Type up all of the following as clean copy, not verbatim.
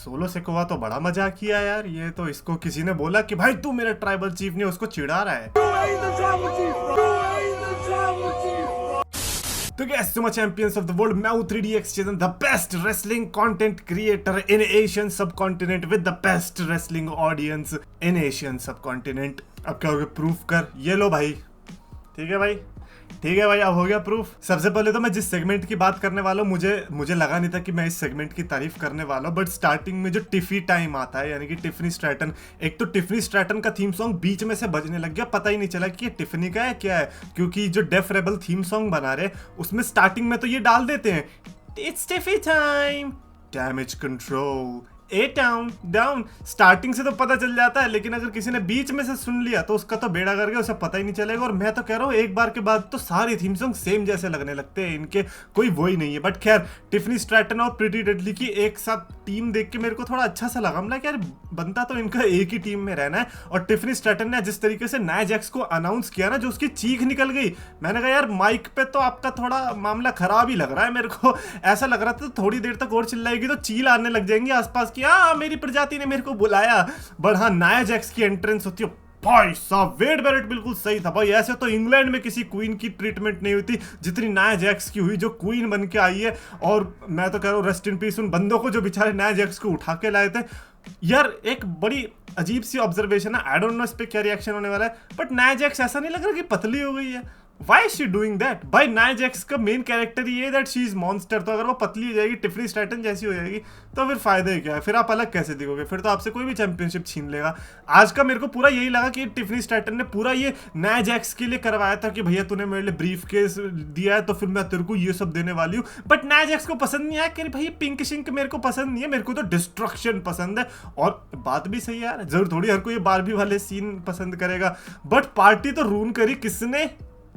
Solo Sikoa तो बड़ा मजाक किया यार। ये तो इसको किसी ने बोला कि भाई तू मेरा ट्राइबल चीफ नहीं, उसको चिढ़ा रहा है। तो guys, Sumo Champions of the World, मैं हूँ 3DX Chetan, the best wrestling content creator in Asian subcontinent with the best wrestling audience in Asian subcontinent। अब क्या हो गया, प्रूफ कर, ये लो भाई। ठीक है भाई, ठीक है भाई, अब हो गया प्रूफ। सबसे पहले तो मैं जिस सेगमेंट की बात करने वाला हूँ, मुझे लगा नहीं था कि मैं इस सेगमेंट की तारीफ करने वाला हूँ, बट स्टार्टिंग में जो टिफी टाइम आता है, यानी कि टिफनी स्ट्रैटन, एक तो टिफनी स्ट्रैटन का थीम सॉन्ग बीच में से बजने लग गया, पता ही नहीं चला कि ये टिफनी का है क्या है, क्योंकि जो डेफ रेबल थीम सॉन्ग बना रहे उसमें स्टार्टिंग में तो ये डाल देते हैं, it's tiffy time, damage control, a down down. Starting से तो पता चल जाता है, लेकिन अगर किसी ने बीच में से सुन लिया तो उसका तो बेड़ा कर गया, उसे पता ही नहीं चलेगा। और मैं तो कह रहा हूँ एक बार के बाद तो सारे थीम सॉन्ग सेम जैसे लगने लगते हैं, इनके कोई वो ही नहीं है। बट खैर, टिफनी स्ट्रैटन और प्रीटी डेडली की एक साथ टीम देख के मेरे को थोड़ा अच्छा सा लगा। मतलब यार, बनता तो इनका एक ही टीम में रहना है। और टिफनी स्ट्रैटन ने जिस तरीके से नाया जैक्स को अनाउंस किया ना, जो उसकी चीख निकल गई, मैंने कहा यार माइक पे तो आपका थोड़ा मामला खराब ही लग रहा है। मेरे को ऐसा लग रहा था थोड़ी देर तक और चिल्लाएगी तो चील आने लग जाएंगी आसपास की, हाँ मेरी प्रजाति ने मेरे को बुलाया। बट हाँ, नाया जैक्स की एंट्रेंस होती है, भाई साहब वेड बैरेट बिल्कुल सही था भाई। ऐसे तो इंग्लैंड में किसी क्वीन की ट्रीटमेंट नहीं हुई जितनी नाया जैक्स की हुई, जो क्वीन बन के आई है। और मैं तो कह रहा हूँ रेस्ट इन पीस उन बंदों को जो बेचारे नाया जैक्स को उठा के लाए थे। यार एक बड़ी अजीब सी ऑब्जर्वेशन है, आई डोंट नो इस पे क्या रिएक्शन होने वाला है, बट नाया जैक्स ऐसा नहीं लग रहा कि पतली हो गई है। Why is she doing that? भाई नाया जैक्स का मेन कैरेक्टर ये है दैट शी इज मॉन्स्टर, तो अगर वो पतली हो जाएगी, टिफनी स्ट्रैटन जैसी हो जाएगी, तो फिर फायदा क्या है? फिर आप अलग कैसे दिखोगे? फिर तो आपसे कोई भी चैंपियनशिप छीन लेगा। आज का मेरे को पूरा यही लगा कि टिफनी स्ट्रैटन ने पूरा ये नाया जैक्स के लिए करवाया था कि भैया तूने मेरे लिए ब्रीफ केस दिया है तो फिर मैं तेरे को ये सब देने वाली हूँ। बट नाया जैक्स को पसंद नहीं आया कि भाई पिंक शिंक मेरे को पसंद नहीं है, मेरे को तो डिस्ट्रक्शन पसंद है। और बात भी सही है यार, जरूर थोड़ी हर कोई बारबी वाले सीन पसंद करेगा। बट पार्टी तो रून करी किसने?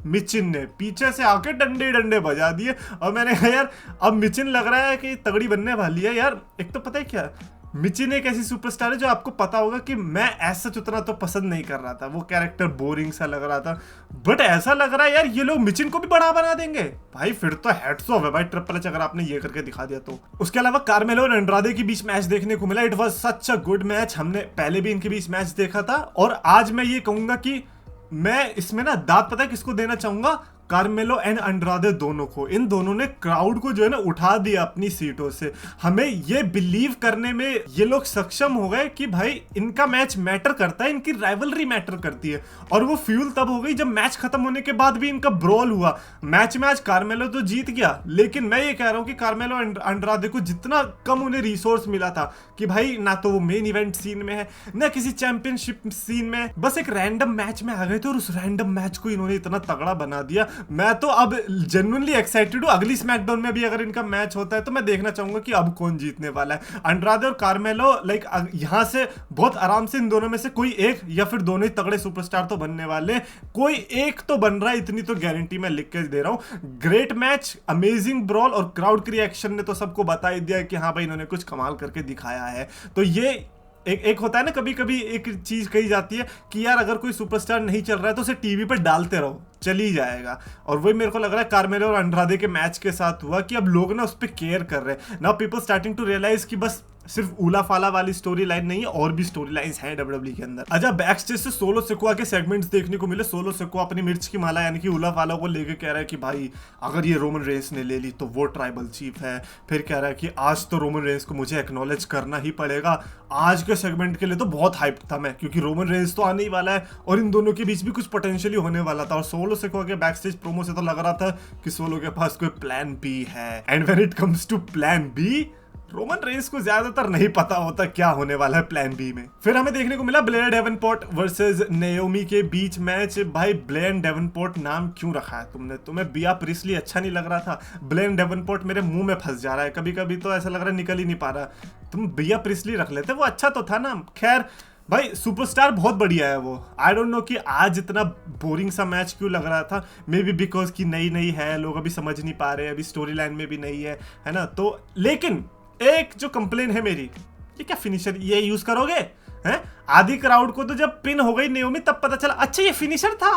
मिचिन ने पीछे से आके डंडे डंडे बजा दिए। और मैंने कहा यार अब मिचिन लग रहा है कि तगड़ी बनने वाली है यार। एक तो पता है क्या, मिचिन एक ऐसी सुपरस्टार है जो आपको पता होगा कि मैं ऐसा उतना तो पसंद नहीं कर रहा था, वो कैरेक्टर बोरिंग सा लग रहा था। बट ऐसा लग रहा है यार ये लोग मिचिन को भी बड़ा बना देंगे भाई, फिर तो हेड्स ऑफ है भाई ट्रिपल एच अगर आपने ये करके दिखा दिया तो। उसके अलावा कार्मेलो और एंड्राडे के बीच मैच देखने को मिला, it was such a good match. हमने पहले भी इनके बीच मैच देखा था, और आज मैं ये कहूंगा कि मैं इसमें ना दाद पता है किसको देना चाहूंगा, कार्मेलो एंड अंड्रादे दोनों को। इन दोनों ने क्राउड को जो है ना उठा दिया अपनी सीटों से। हमें ये बिलीव करने में ये लोग सक्षम हो गए कि भाई इनका मैच मैटर करता है, इनकी राइवलरी मैटर करती है। और वो फ्यूल तब हो गई जब मैच खत्म होने के बाद भी इनका ब्रॉल हुआ। मैच में आज कार्मेलो तो जीत गया, लेकिन मैं ये कह रहा हूँ कि कार्मेलो अंड्रादे को जितना कम उन्हें रिसोर्स मिला था कि भाई ना तो वो मेन इवेंट सीन में है, ना किसी चैंपियनशिप सीन में, बस एक रैंडम मैच में आ गए थे और उस रैंडम मैच को इन्होंने इतना तगड़ा बना दिया। मैं तो अब जेन्युइनली एक्साइटेड हूँ। अगली स्मैकडाउन में भी अगर इनका मैच होता है तो मैं देखना चाहूंगा कि अब कौन जीतने वाला है, अंड्रादे और कार्मेलो। लाइक यहाँ से बहुत आराम से इन दोनों में से कोई एक या फिर दोनों ही तगड़े सुपरस्टार तो बनने वाले, कोई एक तो बन रहा है, इतनी तो गारंटी मैं लिख के दे रहा हूँ। ग्रेट मैच, अमेजिंग ब्रॉल, और क्राउड की रिएक्शन ने तो सबको बता ही दिया कि हाँ भाई इन्होंने कुछ कमाल करके दिखाया है। तो ये एक होता है ना, कभी कभी एक चीज कही जाती है कि यार अगर कोई सुपरस्टार नहीं चल रहा है तो उसे टीवी पे डालते रहो, चल ही जाएगा। और वही मेरे को लग रहा है कार्मेलो और अंड्रादे के मैच के साथ हुआ कि अब लोग ना उस पर केयर कर रहे हैं। Now people starting to realise कि बस सिर्फ उला फाला वाली स्टोरी लाइन नहीं है, और भी स्टोरी लाइन्स हैं डब्ल्यूडब्ल्यूई के अंदर। अच्छा, बैक स्टेज से सोलो सिकोआ के सेगमेंट्स देखने को मिले। सोलो सिकोआ अपनी मिर्च की माला यानी कि उला फाला को लेके कह रहा है कि भाई अगर ये रोमन रेंस ने ले ली तो वो ट्राइबल चीफ है। फिर कह रहा है कि आज तो रोमन रेंस को मुझे एक्नॉलेज करना ही पड़ेगा। आज के सेगमेंट के लिए तो बहुत हाइप था मैं, क्योंकि रोमन रेंस तो आने ही वाला है और इन दोनों के बीच भी कुछ पोटेंशियली होने वाला था। और सोलो सिकोआ के बैक स्टेज प्रोमो से तो लग रहा था कि सोलो के पास कोई प्लान बी है। And when it comes to plan B, Roman Reigns को ज्यादातर नहीं पता होता क्या होने वाला है प्लान बी में। फिर हमें देखने को मिला ब्लेयर डेवनपोर्ट वर्सेस नेओमी के बीच मैच। भाई ब्लेयर डेवनपोर्ट नाम क्यों रखा है तुमने? तुम्हें बिया प्रिस्ली अच्छा नहीं लग रहा था? ब्लेयर डेवनपोर्ट मेरे मुंह में फंस जा रहा है, कभी कभी तो ऐसा लग रहा है निकल ही नहीं पा रहा। तुम बिया प्रिस्ली रख लेते, वो अच्छा तो था ना। खैर भाई सुपरस्टार बहुत बढ़िया है वो। आई डोंट नो कि आज इतना बोरिंग सा मैच क्यों लग रहा था। मे बी बिकॉज की नई नई है, लोग अभी समझ नहीं पा रहे, अभी स्टोरी लाइन में भी नहीं है ना। तो लेकिन एक जो कंप्लेन है मेरी, ये क्या फिनिशर ये यूज करोगे हैं? आधी क्राउड को तो जब पिन हो गई नेओमी तब पता चला अच्छा ये फिनिशर था,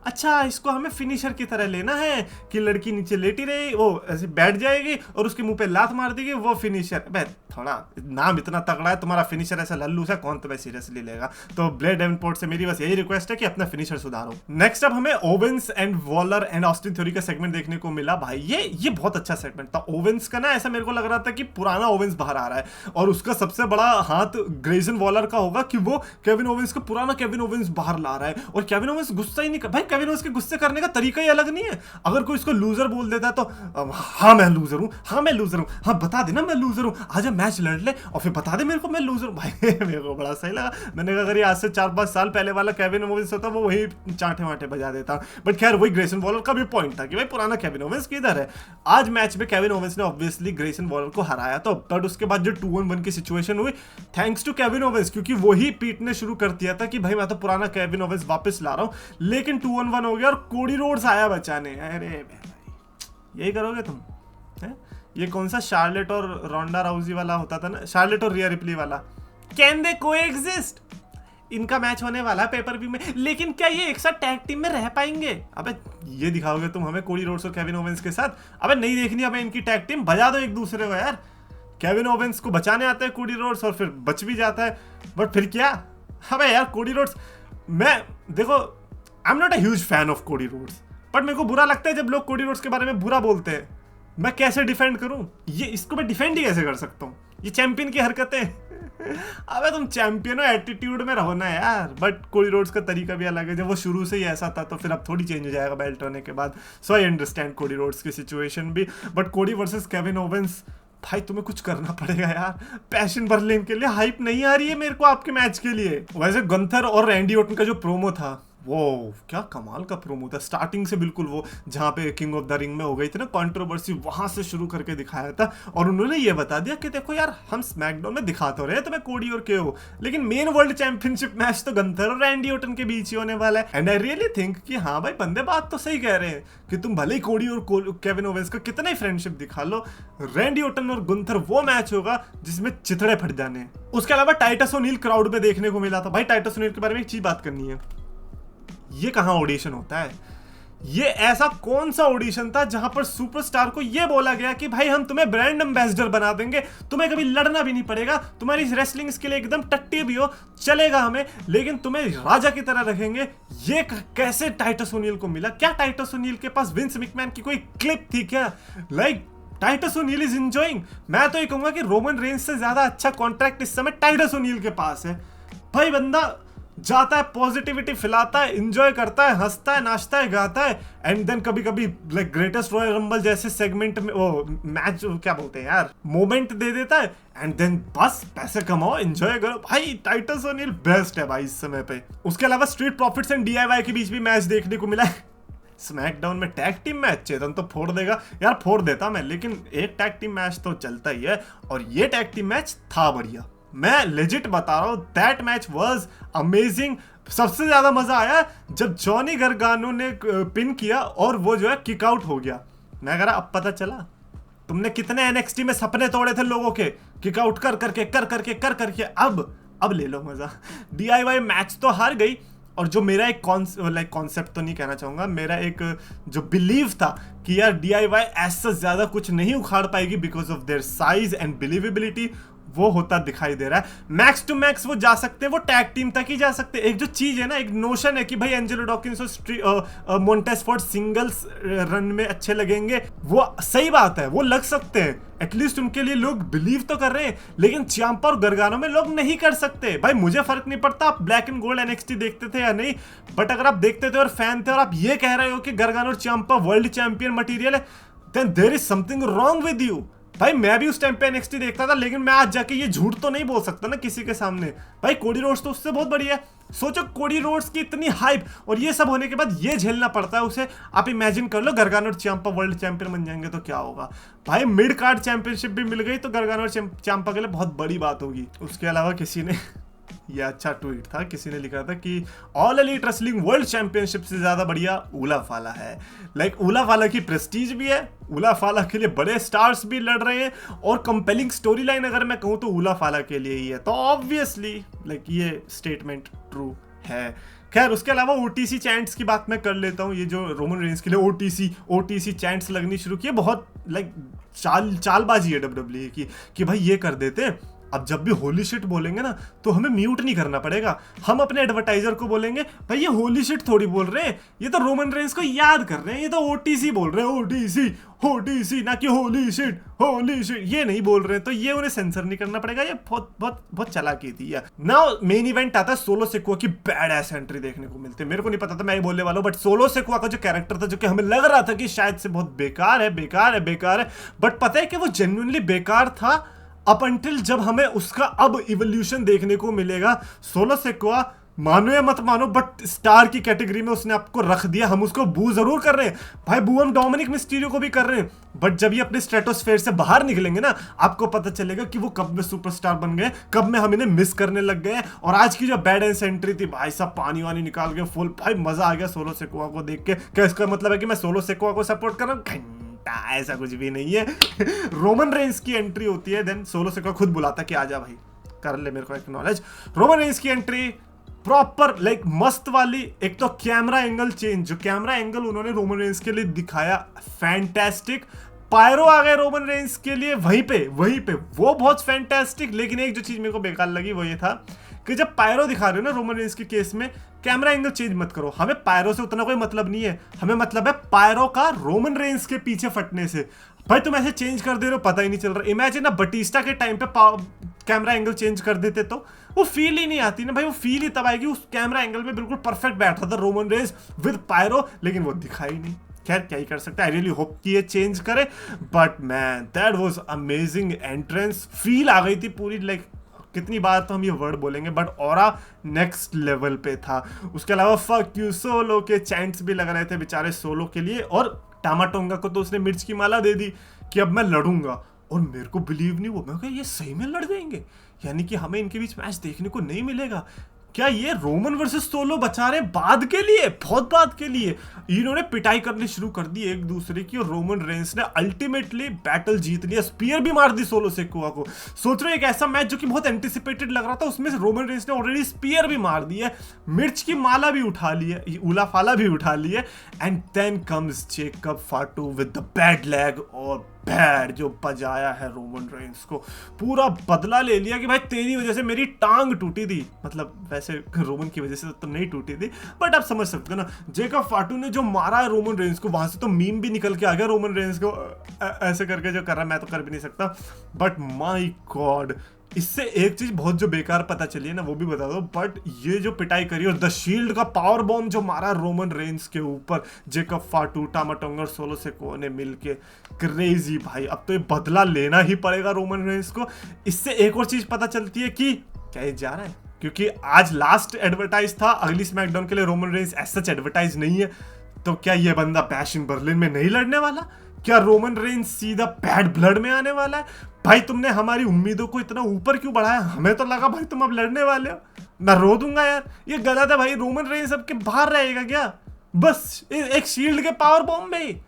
अच्छा इसको हमें फिनिशर की तरह लेना है कि लड़की नीचे लेटी रही, वो ऐसे बैठ जाएगी और उसके मुंह पे लात मार देगी, वो फिनिशर। भाई थोड़ा नाम इतना तगड़ा है तुम्हारा, फिनिशर ऐसा लल्लू सा कौन तुम्हें सीरियसली लेगा। तो ब्लेड डेवनपोर्ट से मेरी बस यही रिक्वेस्ट है कि अपना फिनिशर सुधारो। नेक्स्ट अब हमें Owens and Waller and Austin theory का सेगमेंट देखने को मिला। भाई ये बहुत अच्छा सेगमेंट था। ओवेंस का ना ऐसा मेरे को लग रहा था कि पुराना ओवेंस बाहर आ रहा है और उसका सबसे बड़ा हाथ ग्रेजन वॉलर का होगा कि वो केविन ओवेंस का पुराना केविन ओवेंस बाहर ला रहा है। और केविन ओवेंस गुस्सा ही नहीं कर, भाई केविन ओवेंस के गुस्से करने का तरीका ही अलग नहीं है। अगर कोई इसको लूजर बोल देता है तो हाँ मैं लूजर हूँ, हाँ मैं लूजर हूँ, हाँ बता देना मैं लूजर हूँ, आजा मैच लड़ ले और फिर बता दे मेरे को मैं लूजर हूँ। भाई मेरे को बड़ा सही लगा। मैंने कहा अगर ये आज से 4-5 साल पहले वाला केविन ओवेंस होता वो वही चांटे वांटे बजा देता। बट खैर वही ग्रेसन वॉलर का भी पॉइंट था कि भाई पुराना केविन ओवेंस किधर है। आज मैच में केविन ओवेंस ने ऑब्वियसली ग्रेसन वॉलर को हराया तो बट उसके बाद जो 2-1 की सिचुएशन हुई थैंक्स टू केविन ओवेंस, क्योंकि वही पीटने शुरू कर दिया था कि भाई मैं तो पुराना केविन ओवेंस वापस ला रहा हूँ। लेकिन 2-1 हो गया और कोडी रोड्स आया बचाने। अरे यही करोगे तुम है? ये कौन सा शार्लेट और रोंडा राउजी वाला होता था ना, शार्लेट और रिया रिप्ली वाला, कैन दे कोएग्जिस्ट। इनका मैच होने वाला है पेपर व्यू में, लेकिन क्या ये एक साथ टैग टीम में रह पाएंगे? अबे ये दिखाओगे तुम हमें कोडी रोड्स और केविन ओवेंस के साथ? अबे नहीं देखनी हमें इनकी टैग टीम, बजा दो एक दूसरे को यार। केविन ओवेंस को बचाने आता है कोडी रोड्स और फिर बच भी जाता है, बट फिर क्या? अबे यार कोडी रोड्स, मैं देखो I am not a huge fan of Cody Rhodes, but मेरे को बुरा लगता है जब लोग कोडी रोड्स के बारे में बुरा बोलते हैं। मैं कैसे डिफेंड करूं? ये इसको मैं डिफेंड ही कैसे कर सकता हूँ? ये चैंपियन की हरकतें। अबे तुम चैंपियन हो, एटीट्यूड में रहो ना यार। बट कोडी रोड्स का तरीका भी अलग है, जब वो शुरू से ही ऐसा था तो फिर अब थोड़ी चेंज हो जाएगा बेल्ट होने के बाद। सो आई अंडरस्टैंड कोडी रोड्स की सिचुएशन भी, बट कोडी वर्सेस केविन ओवेंस, भाई तुम्हें कुछ करना पड़ेगा यार। पैशन बर्लिन के लिए हाइप नहीं आ रही है मेरे को आपके मैच के लिए। वैसे गंथर और रैंडी ऑर्टन का जो प्रोमो था वो क्या कमाल का प्रोमो था। स्टार्टिंग से बिल्कुल वो जहाँ पे किंग ऑफ द रिंग में हो गई थी ना कंट्रोवर्सी, वहां से शुरू करके दिखाया था और उन्होंने ये बता दिया कि देखो यार हम स्मैकडाउन में दिखा तो रहे तुम्हें कोडी और केओ, लेकिन मेन वर्ल्ड चैंपियनशिप मैच तो गंथर और रैंडी ऑर्टन के बीच ही होने वाला है। एंड आई रियली थिंक कि हाँ भाई बंदे बात तो सही कह रहे हैं कि तुम भले ही कोडी और केविन ओवेंस का कितना ही फ्रेंडशिप दिखा लो, रैंडी ऑर्टन और गुंथर वो मैच होगा जिसमें चिथड़े फट जाने। उसके अलावा टाइटस ओनील क्राउड में देखने को मिला था। भाई टाइटस ओनील के बारे में एक चीज बात करनी है, ये कहां ऑडिशन होता है? ये ऐसा कौन सा ऑडिशन था जहां पर सुपरस्टार को ये बोला गया कि भाई हम तुम्हें ब्रांड एम्बेसडर बना देंगे, तुम्हें कभी लड़ना भी नहीं पड़ेगा, तुम्हारी रेसलिंग स्किल एकदम टट्टी भी हो चलेगा हमें, लेकिन तुम्हें राजा की तरह रखेंगे। ये कैसे टाइटस ओनील को मिला? क्या टाइटस ओनील के पास विंस मैकमैन की कोई क्लिप थी क्या? Like Titus O'Neil is enjoying. मैं तो ये कहूंगा कि रोमन रेंज से ज्यादा अच्छा कॉन्ट्रैक्ट इस समय टाइटस ओनील के पास है। भाई बंदा जाता है, पॉजिटिविटी फैलाता है, एंजॉय करता है, हंसता है, नाचता है, गाता है, एंड देन कभी कभी लाइक ग्रेटेस्ट रॉयल रंबल जैसे सेगमेंट में वो मैच क्या बोलते हैं यार, मोमेंट दे देता है एंड देन बस पैसे कमाओ, एंजॉय करो। भाई टाइटस ओनील बेस्ट है भाई इस समय पे। उसके अलावा स्ट्रीट प्रॉफिट्स एंड DIY के बीच भी मैच देखने को मिला है। स्मैकडाउन में टैग टीम मैच, चेतन तो फोड़ देगा यार, फोड़ देता मैं, लेकिन एक टैग टीम मैच तो चलता ही है और ये टैग टीम मैच था बढ़िया। मैं लेजिट बता रहा हूँ, दैट मैच वाज अमेजिंग। सबसे ज्यादा मजा आया जब जॉनी गार्गानो ने पिन किया और वो जो है किक आउट हो गया। मैं कह रहा अब पता चला तुमने कितने NXT में सपने तोड़े थे लोगों के, किक आउट कर करके अब ले लो मजा। DIY मैच तो हार गई और जो मेरा एक कॉन्सेप्ट तो नहीं कहना चाहूंगा, मेरा एक जो बिलीव था कि यार DIY ऐसा ज्यादा कुछ नहीं उखाड़ पाएगी because of their size and believability, वो होता दिखाई दे रहा है। मैक्स टू मैक्स वो जा सकते हैं, वो टैग टीम तक ही जा सकते हैं। एक जो चीज है ना, एक नोशन है कि भाई एंजेलो डॉकिंस और मोंटेस फोर्ड सिंगल्स रन में अच्छे लगेंगे, वो सही बात है, वो लग सकते हैं, एटलीस्ट उनके लिए लोग बिलीव तो कर रहे हैं, लेकिन चियांपा और गार्गानो में लोग नहीं कर सकते। भाई मुझे फर्क नहीं पड़ता आप ब्लैक एंड गोल्ड NXT देखते थे या नहीं, बट अगर आप देखते थे और फैन थे और आप ये कह रहे हो कि गार्गानो और चियांपा वर्ल्ड चैंपियन मटीरियल है, then there is something wrong with you. भाई मैं भी उस टाइम पे NXT देखता था, लेकिन मैं आज जाके ये झूठ तो नहीं बोल सकता ना किसी के सामने। भाई कोडी रोड्स तो उससे बहुत बढ़िया है। सोचो कोडी रोड्स की इतनी हाइप और ये सब होने के बाद ये झेलना पड़ता है उसे। आप इमेजिन कर लो गार्गानो और चियांपा वर्ल्ड चैंपियन बन जाएंगे तो क्या होगा। भाई मिड कार्ड चैंपियनशिप भी मिल गई तो गार्गानो और चियांपा के लिए बहुत बड़ी बात होगी। उसके अलावा किसी ने ये अच्छा ट्वीट था, किसी ने लिखा था कि all elite wrestling world championship से ज्यादा बढ़िया उला फाला है। लाइक उला फाला की प्रेस्टीज भी है, उला फाला के लिए बड़े स्टार्स भी लड़ रहे हैं और कंपेलिंग स्टोरी लाइन अगर मैं कहूँ तो उला फाला के लिए ही है। तो ऑब्वियसली लाइक ये स्टेटमेंट ट्रू है खैर उसके अलावा ओटीसी चैंट्स की बात मैं कर लेता हूँ। ये जो रोमन रेंस के लिए ओटीसी चैंट्स लगनी शुरू की, बहुत लाइक चालबाजी है डब्ल्यूडब्ल्यूई की कि भाई ये कर देते हैं, अब जब भी होली शिट बोलेंगे ना तो हमें म्यूट नहीं करना पड़ेगा, हम अपने एडवर्टाइजर को बोलेंगे भाई ये होली शिट थोड़ी बोल रहे हैं, ये तो रोमन रेंस को याद कर रहे हैं, ये तो ओटीसी बोल रहे हैं, ओटीसी ना कि होली शिट ये नहीं बोल रहे हैं, तो ये उन्हें सेंसर नहीं करना पड़ेगा। ये बहुत बहुत बहुत चालाकी थी यार। नाउ मेन इवेंट आता है, सोलो सिकुआ की बैड एस एंट्री देखने को मिलती है। मेरे को नहीं पता था, मैं ये बोलने वाला हूँ, बट सोलो सिकुआ का जो कैरेक्टर था, जो कि हमें लग रहा था कि शायद से बहुत बेकार है, बट पता है कि वो जेन्युइनली बेकार था अप अंटिल जब हमें उसका अब इवोल्यूशन देखने को मिलेगा। सोलो सिकुआ मानो या मत मानो बट स्टार की कैटेगरी में उसने आपको रख दिया। हम उसको बू जरूर कर रहे हैं भाई, बू हम डोमिनिक मिस्टीरियो को भी कर रहे हैं, बट जब ये अपने स्ट्रेटोस्फेयर से बाहर निकलेंगे ना, आपको पता चलेगा कि वो कब में सुपरस्टार बन गए, कब में हम इन्हें मिस करने लग गए। और आज की जो बैड एंड एंट्री थी भाई साहब, पानी वानी निकाल के फुल, भाई मजा आ गया सोलो सिकुआ को देख के। क्या इसका मतलब है कि मैं सोलो सिकुआ को सपोर्ट कर रहा हूँ? ऐसा कुछ भी नहीं है। रोमन रेंस की एंट्री होती है, देन सोलो सिकुआ खुद बुलाता कि आजा भाई कर ले मेरे को एक्नॉलेज। रोमन रेंस की एंट्री प्रॉपर लाइक मस्त वाली। एक तो कैमरा एंगल चेंज, जो कैमरा एंगल उन्होंने रोमन रेंस के लिए दिखाया, फैंटास्टिक। पायरो आ गए रोमन रेंस के लिए वहीं पे वो बहुत फैंटास्टिक। लेकिन एक जो चीज मेरे को बेकार लगी वो ये था कि जब पायरो दिखा रहे हो ना रोमन रेंस के केस में, कैमरा एंगल चेंज मत करो। हमें पायरो से उतना कोई मतलब नहीं है, हमें मतलब है पायरो का रोमन रेंस के पीछे फटने से। भाई तुम ऐसे चेंज कर दे रहे हो, पता ही नहीं चल रहा। इमेजिन ना बटिस्टा के टाइम पे कैमरा एंगल चेंज कर देते तो वो फील ही नहीं आती ना भाई। वो फील ही तब आएगी, उस कैमरा एंगल में बिल्कुल परफेक्ट बैठ रहा था रोमन रेंस विद पायरो, लेकिन वो दिखाई नहीं। खैर क्या ही कर सकता है, आई रियली होप कि ये चेंज करे, but man that was amazing entrance. Feel आ गई थी पूरी, लाइक कितनी बार तो हम ये वर्ड बोलेंगे, बट ऑरा नेक्स्ट लेवल पे था। उसके अलावा फक यू सोलो के चैंट्स भी लग रहे थे बेचारे सोलो के लिए। और टामाटोंगा को तो उसने मिर्च की माला दे दी कि अब मैं लड़ूंगा, और मेरे को बिलीव नहीं हुआ। मैं कहा ये सही में लड़ देंगे, यानी कि हमें इनके बीच मैच देखने को नहीं मिलेगा। क्या ये रोमन वर्सेस सोलो बचा रहे बाद के लिए, बहुत बाद के लिए। इन्होंने पिटाई करनी शुरू कर दी एक दूसरे की, और रोमन रेंस ने अल्टीमेटली बैटल जीत लिया। स्पीयर भी मार दी सोलो सिकुआ को। सोच रहे हो एक ऐसा मैच जो कि बहुत एंटिसिपेटेड लग रहा था, उसमें रोमन रेंस ने ऑलरेडी स्पीयर भी मार दी है, मिर्च की माला भी उठा ली है, उला फाला भी उठा ली है। And then comes Jacob Fatu with the bad leg, और बैड जो बजाया है रोमन रेंस को, पूरा बदला ले लिया कि भाई तेरी वजह से मेरी टांग टूटी थी। मतलब वैसे रोमन की वजह से तो नहीं टूटी थी, बट आप समझ सकते हो ना, जेकब फाटू ने जो मारा है रोमन रेंस को, वहां से तो मीम भी निकल के आ गया रोमन रेंस को ऐसे करके जो कर रहा है, मैं तो कर भी नहीं सकता। बट माय गॉड, इससे एक चीज बहुत जो बेकार पता चली है ना वो भी बता दो, बट ये जो पिटाई करी और द शील्ड का पावर बॉम्ब जो मारा रोमन रेंस के ऊपर, जेकब फाटू, टामाटोंगा और सोलो सिकुआ ने मिलके, क्रेजी भाई। अब तो ये बदला लेना ही पड़ेगा रोमन रेंस को। इससे एक और चीज पता चलती है कि क्या ये जा रहा है, क्योंकि आज लास्ट एडवर्टाइज था, अगली स्मैकडाउन के लिए Roman Reigns as such advertise नहीं है। तो क्या ये बंदा बैश इन बर्लिन में नहीं लड़ने वाला? क्या रोमन रेंस सीधा बैड ब्लड में आने वाला है? भाई तुमने हमारी उम्मीदों को इतना ऊपर क्यों बढ़ाया? हमें तो लगा भाई तुम अब लड़ने वाले हो। मैं रो दूंगा यार, ये गलत है भाई। रोमन रेंस सबके बाहर रहेगा क्या बस एक शील्ड के पावर बॉम्ब में?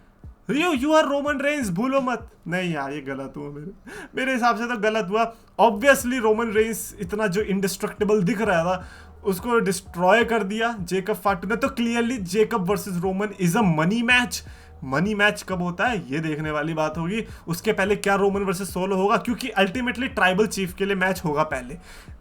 यू आर रोमन रेंस, भूलो मत। नहीं यार ये गलत हुआ, मेरे हिसाब से तो गलत हुआ। ऑब्वियसली रोमन रेंस इतना जो इंडिस्ट्रक्टेबल दिख रहा था उसको डिस्ट्रॉय कर दिया जेकब फाटू ने। तो clearly Jacob versus Roman is a money match. Money match कब होता है ये देखने वाली बात होगी। उसके पहले क्या रोमन वर्सेस सोलो होगा, क्योंकि अल्टीमेटली ट्राइबल चीफ के लिए मैच होगा पहले।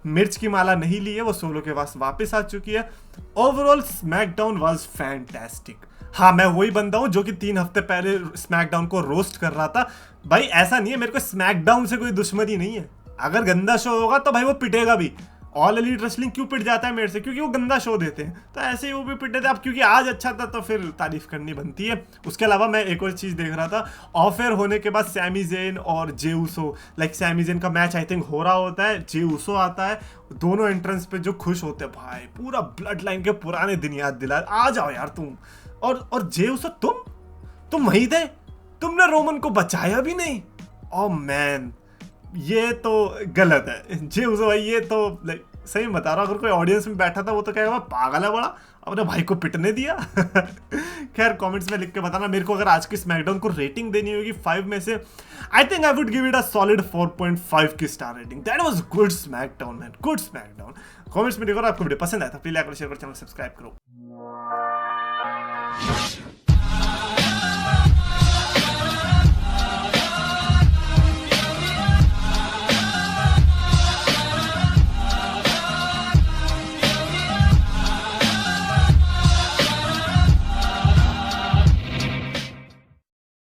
मिर्च की माला नहीं ली है, वो सोलो के पास वापस आ चुकी है। Overall SmackDown was fantastic. हाँ मैं वही बंदा हूं जो कि 3 हफ्ते पहले स्मैकडाउन को रोस्ट कर रहा था। भाई ऐसा नहीं है, मेरे को स्मैकडाउन से कोई दुश्मनी नहीं है। अगर गंदा शो होगा तो भाई वो पिटेगा भी। ऑल एलीट रेसलिंग क्यों पिट जाता है मेरे से? क्योंकि वो गंदा शो देते हैं, तो ऐसे ही वो भी पिटे थे। अब क्योंकि आज अच्छा था तो फिर तारीफ करनी बनती है। उसके अलावा मैं एक और चीज़ देख रहा था, ऑफ एयर होने के बाद सैमी ज़ेन और Jey Uso, like Sami Zayn का मैच आई थिंक हो रहा होता है, जे ऊसो आता है, दोनों एंट्रेंस पे जो खुश होते हैं भाई, पूरा ब्लड लाइन के पुराने दिन याद दिला। आ जाओ यार तुम। और जे ऊसो तुम वहीं थे, तुमने रोमन को बचाया भी नहीं। ओ मैन ये तो गलत है जे ऊसो भाई, ये तो लाइक सही बता रहा हूँ, अगर कोई ऑडियंस में बैठा था वो तो कहेगा पागल है बड़ा, अपने भाई को पिटने दिया। खैर कमेंट्स में लिख के बताना मेरे को, अगर आज की स्मैकडाउन को रेटिंग देनी होगी 5 में से, I think I would give it a solid 4.5 की star rating. That was good SmackDown man, good SmackDown. Comments में लिखो, आपको वीडियो पसंद आया तो प्लीज लाइक और शेयर करो, चैनल सब्सक्राइब करो।